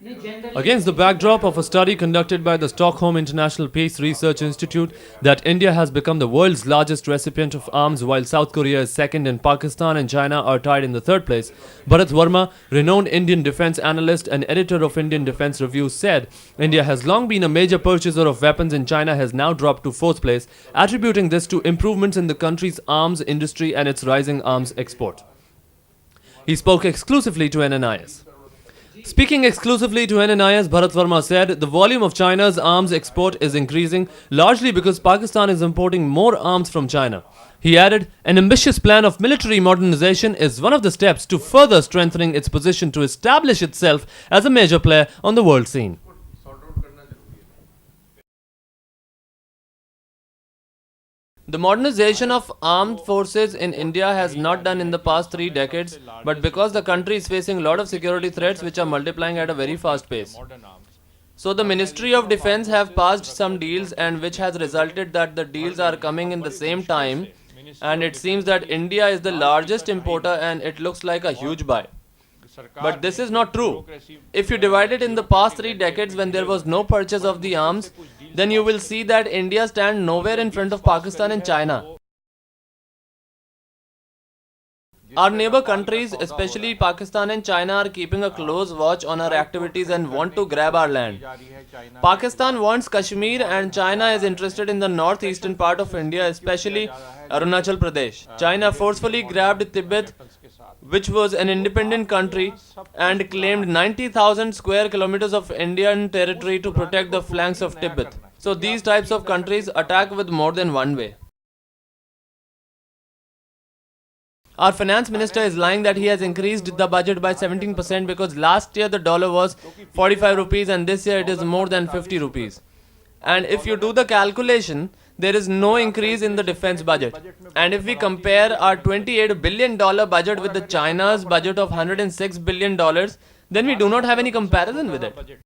Against the backdrop of a study conducted by the Stockholm International Peace Research Institute that India has become the world's largest recipient of arms while South Korea is second and Pakistan and China are tied in the third place, Bharat Verma, renowned Indian defense analyst and editor of Indian Defense Review, said India has long been a major purchaser of weapons and China has now dropped to fourth place, attributing this to improvements in the country's arms industry and its rising arms export. He spoke exclusively to NNIS. Speaking exclusively to NNIS, Bharat Verma said the volume of China's arms export is increasing largely because Pakistan is importing more arms from China. He added, an ambitious plan of military modernization is one of the steps to further strengthening its position to establish itself as a major player on the world scene. The modernization of armed forces in India has not done in the past 3 decades, but because the country is facing a lot of security threats which are multiplying at a very fast pace. So the Ministry of Defense have passed some deals and which has resulted that the deals are coming in the same time, and it seems that India is the largest importer and it looks like a huge buy. But this is not true. If you divide it in the past 3 decades when there was no purchase of the arms, then you will see that India stands nowhere in front of Pakistan and China. Our neighbor countries, especially Pakistan and China, are keeping a close watch on our activities and want to grab our land. Pakistan wants Kashmir and China is interested in the northeastern part of India, especially Arunachal Pradesh. China forcefully grabbed Tibet, which was an independent country, and claimed 90,000 square kilometers of Indian territory to protect the flanks of Tibet. So these types of countries attack with more than one way. Our finance minister is lying that he has increased the budget by 17% because last year the dollar was 45 rupees and this year it is more than 50 rupees. And if you do the calculation, there is no increase in the defense budget. And if we compare our $28 billion budget with the China's budget of $106 billion, then we do not have any comparison with it.